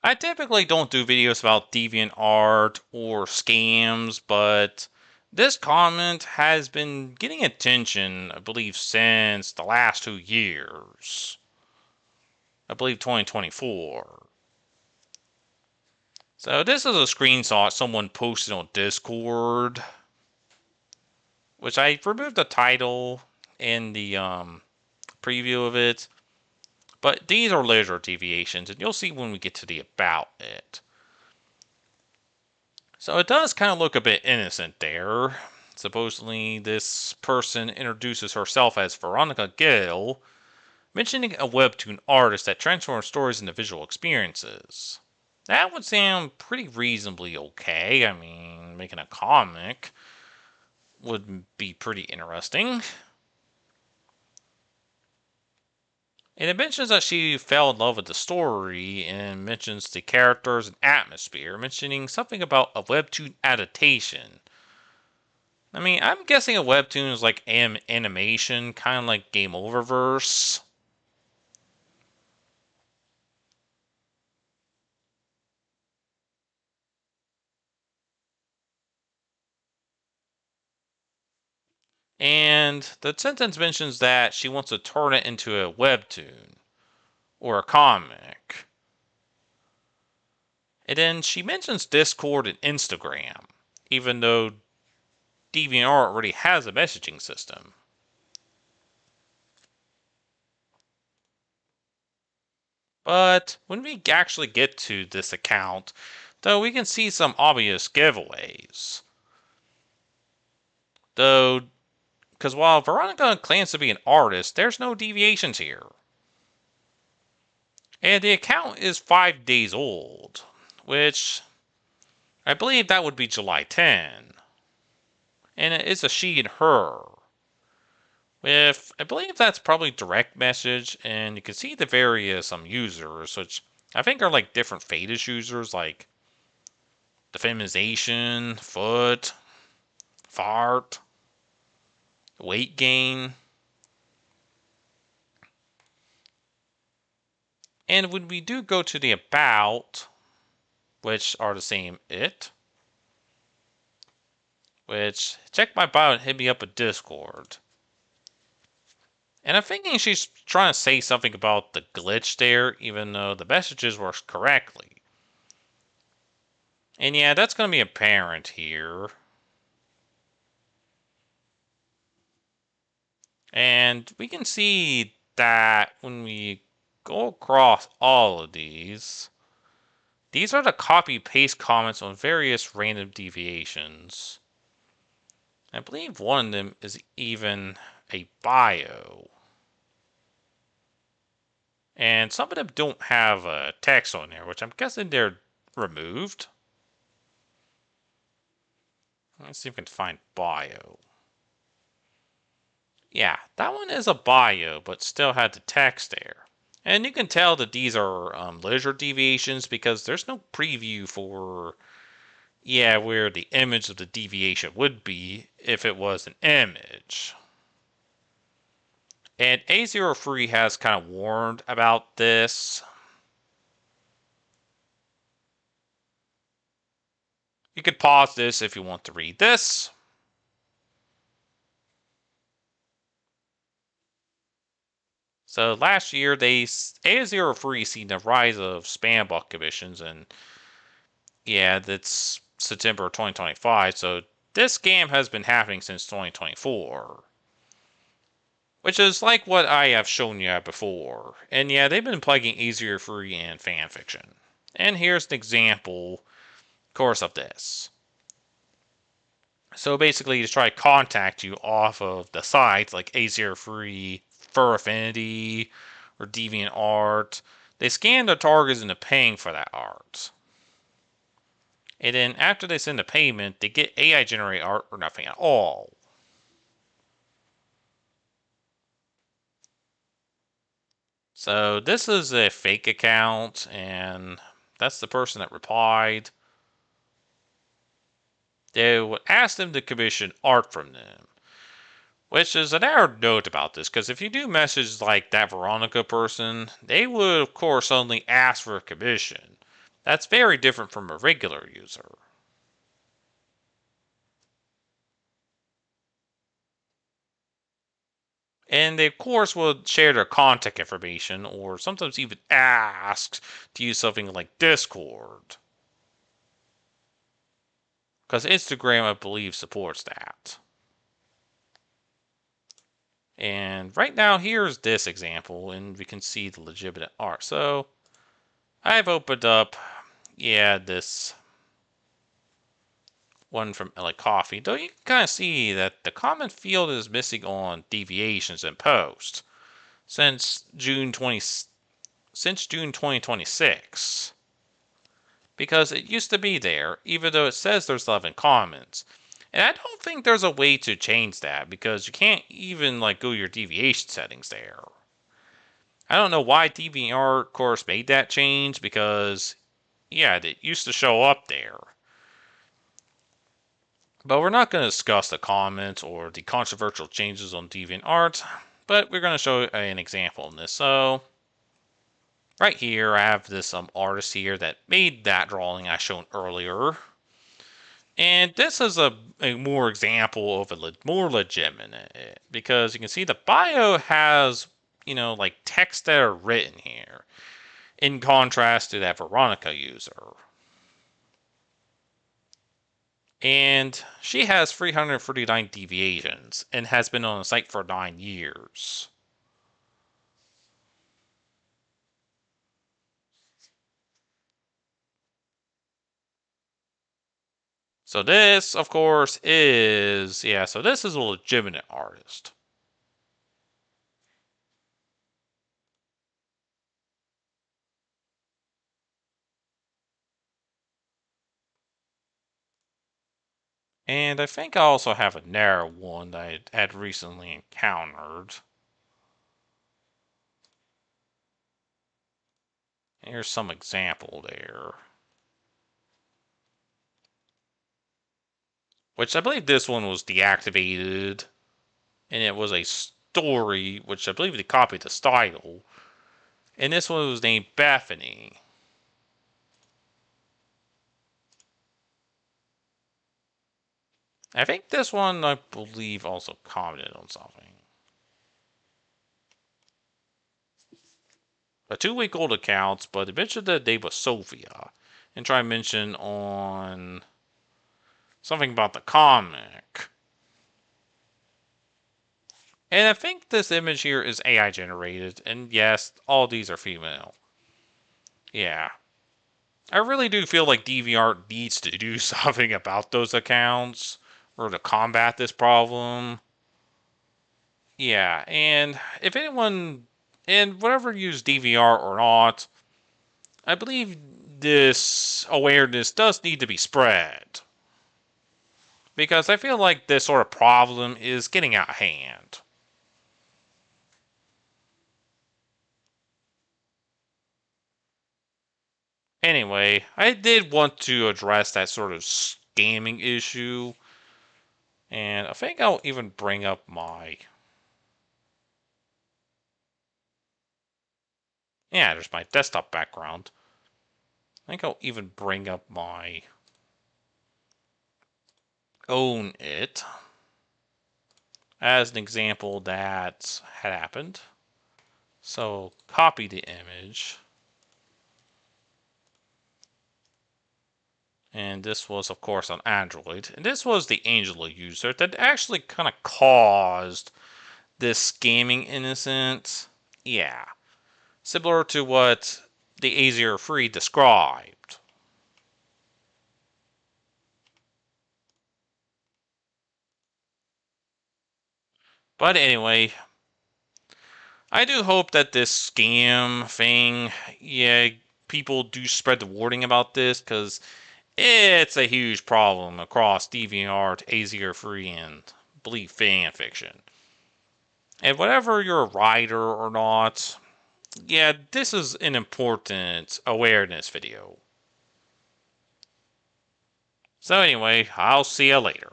I typically don't do videos about DeviantArt or scams, but this comment has been getting attention, I believe, since the last 2 years. I believe 2024. So this is a screenshot someone posted on Discord, which I removed the title and the preview of it. But these are laser deviations, and you'll see when we get to the about it. So it does kind of look a bit innocent there. Supposedly, this person introduces herself as Veronica Gale, mentioning a webtoon artist that transforms stories into visual experiences. That would sound pretty reasonably okay. I mean, making a comic would be pretty interesting. And it mentions that she fell in love with the story and mentions the characters and atmosphere, mentioning something about a webtoon adaptation. I mean, I'm guessing a webtoon is like animation, kind of like Game Oververse. And the sentence mentions that she wants to turn it into a webtoon or a comic. And then she mentions Discord and Instagram, even though DeviantArt already has a messaging system. But when we actually get to this account, though, we can see some obvious giveaways. Though, because while Veronica claims to be an artist, there's no deviations here. And the account is 5 days old, which I believe that would be July 10. And it is a she and her. With, I believe that's probably direct message, and you can see the various users, which I think are like different fetish users, like the feminization, foot, fart, weight gain. And when we do go to the about, which are the same which check my bio and hit me up at Discord. And I'm thinking she's trying to say something about the glitch there, even though the messages were correctly. And yeah, that's going to be apparent here. And we can see that when we go across all of these are the copy-paste comments on various random deviations. I believe one of them is even a bio. And some of them don't have a text on there, which I'm guessing they're removed. Let's see if we can find bio. Yeah, that one is a bio, but still had the text there. And you can tell that these are laser deviations because there's no preview for, where the image of the deviation would be if it was an image. And A03 has kind of warned about this. You could pause this if you want to read this. So last year, A03 seen the rise of spam bot commissions, and that's September 2025. So this scam has been happening since 2024. Which is like what I have shown you before. And yeah, they've been plugging easier free and fanfiction. And here's an example, of course, of this. So basically, to try to contact you off of the sites like A03, Fur Affinity, or DeviantArt, they scan the targets into paying for that art. And then after they send the payment, they get AI generated art or nothing at all. So this is a fake account, and that's the person that replied. They would ask them to commission art from them. Which is an added note about this, because if you do message like that Veronica person, they would of course only ask for a commission. That's very different from a regular user. And they, of course, will share their contact information or sometimes even ask to use something like Discord. Because Instagram, I believe, supports that. And right now, here's this example, and we can see the legitimate art. So I've opened up, this one from LA Coffee, though you can kind of see that the comment field is missing on deviations and post since June 2026. Because it used to be there, even though it says there's 11 comments. And I don't think there's a way to change that because you can't even go your deviation settings there. I don't know why DeviantArt, of course, made that change because, it used to show up there. But we're not going to discuss the comments or the controversial changes on DeviantArt, but we're going to show an example in this. So, right here, I have this artist here that made that drawing I shown earlier. And this is a more example of a more legitimate, because you can see the bio has, text that are written here, in contrast to that Veronica user. And she has 339 deviations and has been on the site for 9 years. So this, of course, is, so this is a legitimate artist. And I think I also have a narrow one that I had recently encountered. Here's some example there. Which I believe this one was deactivated. And it was a story, which I believe they copied the style. And this one was named Bethany. I think this one, I believe, also commented on something. A 2-week-old account, but it mentioned that they was Sophia. And try to mention on something about the comic. And I think this image here is AI generated. And yes, all these are female. Yeah. I really do feel like DeviantArt needs to do something about those accounts or to combat this problem. Yeah, and if anyone, and whatever use DVR or not, I believe this awareness does need to be spread. Because I feel like this sort of problem is getting out of hand. Anyway, I did want to address that sort of scamming issue. And I think I'll even bring up my... Yeah, there's my desktop background. I think I'll even bring up my own it as an example that had happened. So copy the image. And this was, of course, on Android. And this was the Angela user that actually kind of caused this scamming innocent. Yeah. Similar to what the Azure Free described. But anyway, I do hope that this scam thing, people do spread the wording about this, because it's a huge problem across DeviantArt, Azure Free, and believe fan fiction. And whatever you're a writer or not, this is an important awareness video. So anyway, I'll see you later.